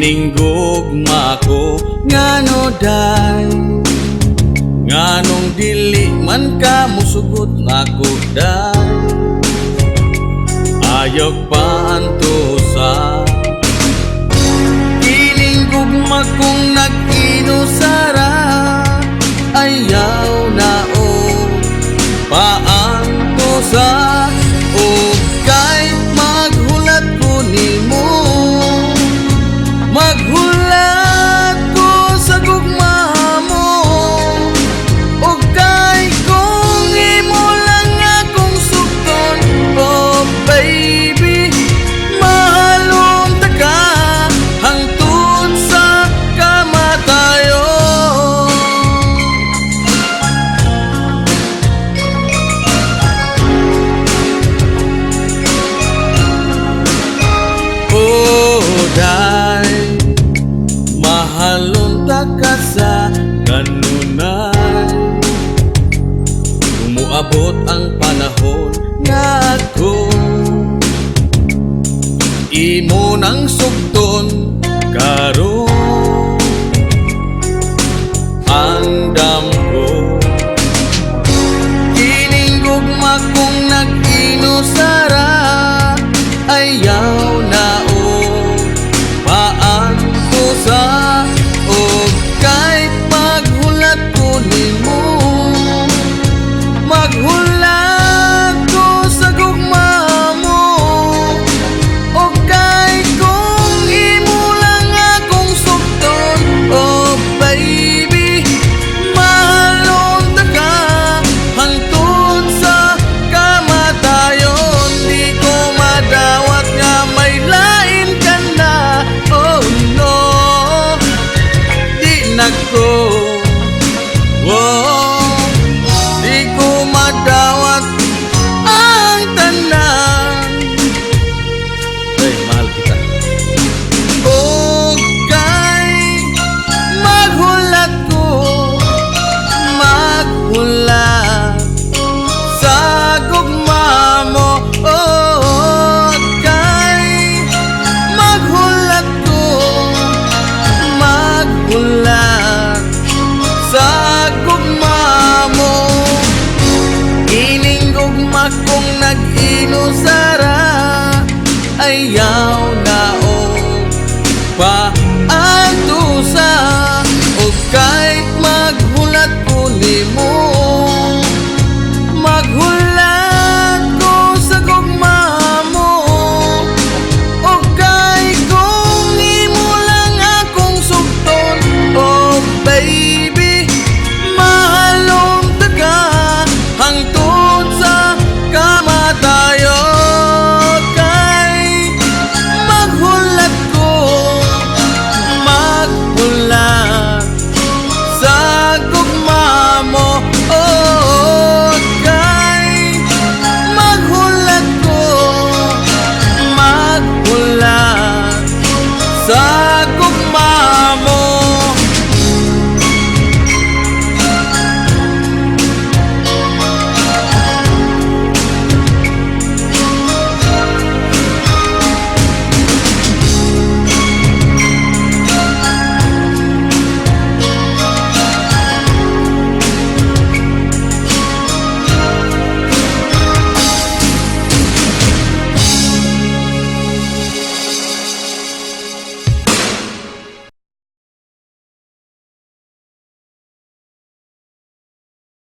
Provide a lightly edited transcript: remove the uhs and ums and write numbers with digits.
Ining gugma ko ngano day, nganong dili man ka musugot nako day. Ayaw paantusa ining gugma kong nag-inusara. Ayaw na o paantusa o kahit maghulat ko nimo. Maghulat ko sa gugma mo o kay kung imo lang akong sugton. Oh baby, mahalong taka hangtod sa kamatayon. Oh day, mahalon ta ka sa kanunay. Umuabot ang panahon nga ako imo nang sugton karon. Andam ko kining gugma kong nag-inusara. Ayaw na o paantusa o kahit maghulat ko nimo. Maghulat ko sa gugma mo o kahit kung imo lang akong sugton. Oh baby, mahalon ta ka hangtod sa kamatayon. Di ko madawat nga may lain ka na. Oh no, di na ko. Whoa, di ko madawat ang tanan. Hey, mahal kita. Okay, maghulat ko, maghulat sa gugma mo. Okay, maghulat ko, maghulat sa gugma mo. Ining gugma kong nag-inusara. Ayaw